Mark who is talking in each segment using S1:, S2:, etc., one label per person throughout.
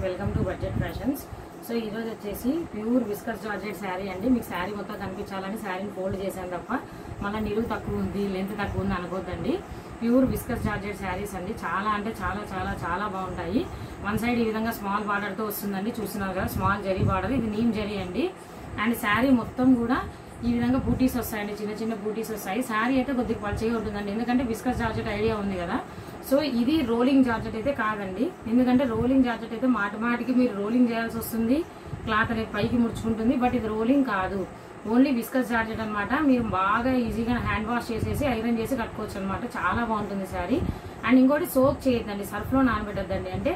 S1: Welcome to budget fashions. So ఈ రోజు వచ్చేసి ప్యూర్ విస్కస్ జార్జెట్ శారీ అండి. మీకు శారీ మొత్తం కనిపించాలని శారీని ఫోల్డ్ చేశాను తప్ప మళ్ళీ నిలువు తక్కువ ఉంది, లెంత్ తక్కువ ఉంది అనుకోద్దండి. ప్యూర్ విస్కస్ జార్జెట్ శారీస్ అండి. చాలా అంటే చాలా చాలా చాలా బాగుంటాయి. వన్ సైడ్ ఈ విధంగా స్మాల్ బార్డర్ తో వస్తుందండి. చూస్తున్నారు కదా, స్మాల్ జరీ బార్డర్, ఇది నీమ్ జరీ అండి. అండ్ శారీ మొత్తం కూడా ఈ విధంగా బూటీస్ వస్తాయండి, చిన్న చిన్న బూటీస్ వస్తాయి. శారీ అయితే కొద్దిగా పల్చగా ఉంటుందండి, ఎందుకంటే విస్కస్ జార్జెట్ ఐడియా ఉంది కదా. సో ఇది రోలింగ్ జార్జెట్ అయితే కాదండి, ఎందుకంటే రోలింగ్ జార్జెట్ అయితే మాటికి మీరు రోలింగ్ చేయాల్సి వస్తుంది, క్లాత్ అనేది పైకి ముడుచుకుంటుంది. బట్ ఇది రోలింగ్ కాదు, ఓన్లీ విస్కస్ జార్జెట్ అనమాట. మీరు బాగా ఈజీగా హ్యాండ్ వాష్ చేసేసి ఐరన్ చేసి కట్టుకోవచ్చు అనమాట. చాలా బాగుంటుంది శారీ. అండ్ ఇంకోటి సోక్ చేయొద్దండి, సర్ఫ్ లో నానబెట్టద్దండి. అంటే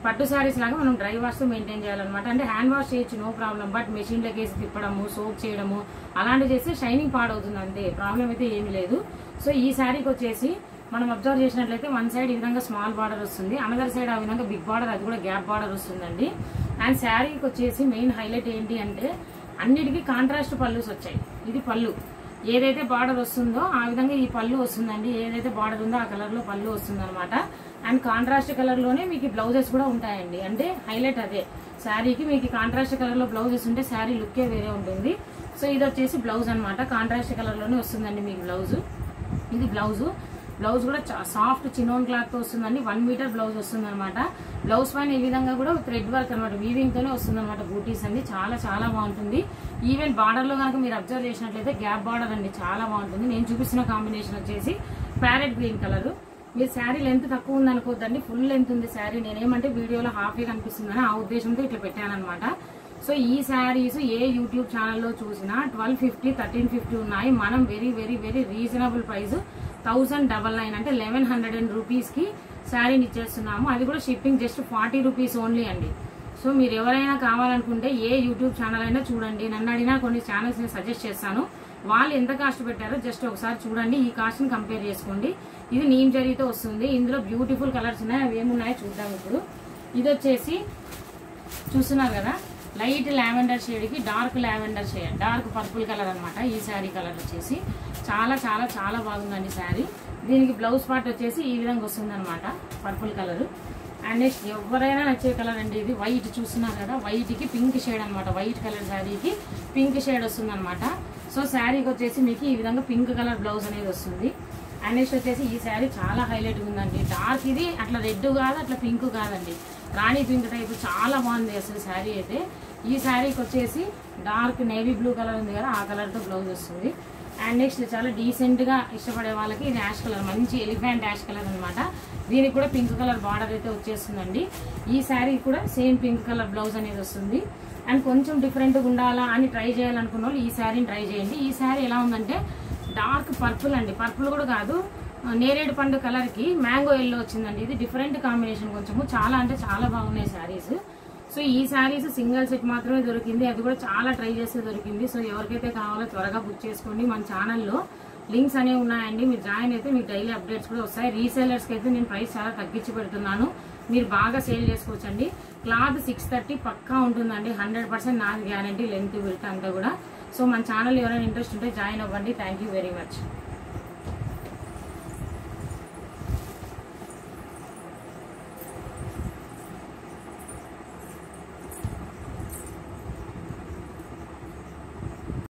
S1: పట్టు శారీస్ లాగా మనం డ్రై వాష్ తో మెయింటైన్ చేయాలన్నమాట. అంటే హ్యాండ్ వాష్ చేయొచ్చు, నో ప్రాబ్లం. బట్ మెషిన్ లోకి వేసి తిప్పడము, సోక్ చేయడము అలాంటివి చేస్తే షైనింగ్ పాడవుతుంది, అంతే. ప్రాబ్లం అయితే ఏమీ లేదు. సో ఈ శారీకి వచ్చేసి మనం అబ్జర్వ్ చేసినట్లయితే వన్ సైడ్ ఈ విధంగా స్మాల్ బార్డర్ వస్తుంది, అనదర్ సైడ్ ఆ విధంగా బిగ్ బార్డర్, అది కూడా గ్యాప్ బార్డర్ వస్తుందండి. అండ్ శారీకి వచ్చేసి మెయిన్ హైలైట్ ఏంటి అంటే అన్నిటికీ కాంట్రాస్ట్ పళ్ళుస్ వచ్చాయి. ఇది పళ్ళు, ఏదైతే బార్డర్ వస్తుందో ఆ విధంగా ఈ పళ్ళు వస్తుందండి. ఏదైతే బార్డర్ ఉందో ఆ కలర్ లో పళ్ళు వస్తుంది అనమాట. అండ్ కాంట్రాస్ట్ కలర్ లోనే మీకు బ్లౌజెస్ కూడా ఉంటాయండి. అంటే హైలైట్ అదే, శారీకి మీకు కాంట్రాస్ట్ కలర్ లో బ్లౌజెస్ ఉంటే శారీ లుక్కే వేరే ఉంటుంది. సో ఇది వచ్చేసి బ్లౌజ్ అనమాట, కాంట్రాస్ట్ కలర్ లోనే వస్తుందండి మీకు బ్లౌజ్. ఇది బ్లౌజ్ కూడా సాఫ్ట్ చినోన్ క్లాత్ తో వస్తుందండి. 1 మీటర్ బ్లౌజ్ వస్తుంది అనమాట. బ్లౌజ్ పైన ఈ విధంగా కూడా థ్రెడ్ వర్క్ అనమాట, వీవింగ్ తోనే వస్తుంది అనమాట బూటీస్ అండి. చాలా చాలా బాగుంటుంది. ఈవెన్ బార్డర్ లో కనుక మీరు అబ్జర్వ్ చేసినట్లయితే గ్యాప్ బార్డర్ అండి, చాలా బాగుంటుంది. నేను చూపిస్తున్న కాంబినేషన్ వచ్చేసి ప్యారెట్ గ్రీన్ కలర్. మీరు శారీ లెంత్ తక్కువ ఉంది అనుకోద్దండి, ఫుల్ లెంత్ ఉంది శారీ. నేనేమంటే వీడియోలో హాఫే కనిపిస్తుందని ఆ ఉద్దేశంతో ఇట్లా పెట్టాను అనమాట. సో ఈ శారీస్ ఏ యూట్యూబ్ ఛానల్లో చూసినా 1250, 1350 ఉన్నాయి. మనం very very very reasonable price 1099 అంటే 1100 రూపీస్ కి శారీని ఇచ్చేస్తున్నాము. అది కూడా షిప్పింగ్ జస్ట్ 40 రూపీస్ ఓన్లీ అండి. సో మీరు ఎవరైనా కావాలనుకుంటే ఏ యూట్యూబ్ ఛానల్ అయినా చూడండి. నన్ను అడిగినా కొన్ని ఛానల్స్ నేను సజెస్ట్ చేస్తాను, వాళ్ళు ఎంత కాస్ట్ పెట్టారో జస్ట్ ఒకసారి చూడండి, ఈ కాస్ట్ ని కంపేర్ చేసుకోండి. ఇది నీమ్ జరీతో వస్తుంది. ఇందులో బ్యూటిఫుల్ కలర్స్ ఉన్నాయి, అవి ఏమున్నాయో చూద్దాం ఇప్పుడు. ఇది వచ్చేసి చూస్తున్నారు కదా, లైట్ లావెండర్ షేడ్ కి dark lavender shade, dark purple colour అనమాట. ఈ శారీ కలర్ వచ్చేసి చాలా చాలా చాలా బాగుందండి శారీ. దీనికి బ్లౌజ్ పార్ట్ వచ్చేసి ఈ విధంగా వస్తుంది అనమాట, పర్పుల్ కలర్. అండ్ నెక్స్ట్ ఎవరైనా నచ్చే కలర్ అండి ఇది. వైట్ చూస్తున్నారు కదా, వైట్ కి పింక్ షేడ్ అనమాట. వైట్ కలర్ శారీకి పింక్ షేడ్ వస్తుంది అనమాట. సో శారీకి వచ్చేసి మీకు ఈ విధంగా పింక్ కలర్ బ్లౌజ్ అనేది వస్తుంది. అండ్ నెక్స్ట్ వచ్చేసి ఈ శారీ చాలా హైలైట్ ఉందండి. డార్క్, ఇది అట్లా రెడ్ కాదు, అట్లా పింక్ కాదండి, రాణి పింక్ టైప్. చాలా బాగుంది అసలు శారీ అయితే. ఈ శారీకి వచ్చేసి డార్క్ నేవీ బ్లూ కలర్ ఉంది కదా, ఆ కలర్ తో బ్లౌజ్ వస్తుంది. అండ్ నెక్స్ట్ చాలా డీసెంట్ గా ఇష్టపడే వాళ్ళకి ఇది యాష్ కలర్, మంచి ఎలిఫెంట్ యాష్ కలర్ అనమాట. దీనికి కూడా పింక్ కలర్ బార్డర్ అయితే వచ్చేస్తుందండి. ఈ శారీ కూడా సేమ్ పింక్ కలర్ బ్లౌజ్ అనేది వస్తుంది. అండ్ కొంచెం డిఫరెంట్ గా ఉండాలా అని ట్రై చేయాలనుకున్న వాళ్ళు ఈ శారీని ట్రై చేయండి. ఈ శారీ ఎలా ఉందంటే డార్క్ పర్పుల్ అండి, పర్పుల్ కూడా కాదు, నేరేడు పండు కలర్ కి మ్యాంగో ఎల్లో వచ్చిందండి. ఇది డిఫరెంట్ కాంబినేషన్, కొంచెము చాలా అంటే చాలా బాగున్నాయి శారీస్. సో ఈ శారీస్ సింగిల్ సెట్ మాత్రమే దొరికింది, అది కూడా చాలా ట్రై చేస్తే దొరికింది. సో ఎవరికైతే కావాలో త్వరగా బుక్ చేసుకోండి. మన ఛానల్లో లింక్స్ అనేవి ఉన్నాయండి, మీరు జాయిన్ అయితే మీకు డైలీ అప్డేట్స్ కూడా వస్తాయి. రీసేలర్స్ కి అయితే నేను ప్రైస్ చాలా తగ్గించి పెడుతున్నాను, మీరు బాగా సేల్ చేసుకోవచ్చండి. క్లాత్ 630 పక్కా ఉంటుందండి, 100% నాది గ్యారంటీ, లెంత్ విడ్త్ అంతా కూడా. సో మన ఛానల్ ఎవరైనా ఇంట్రెస్ట్ ఉంటే జాయిన్ అవ్వండి. Thank you very much.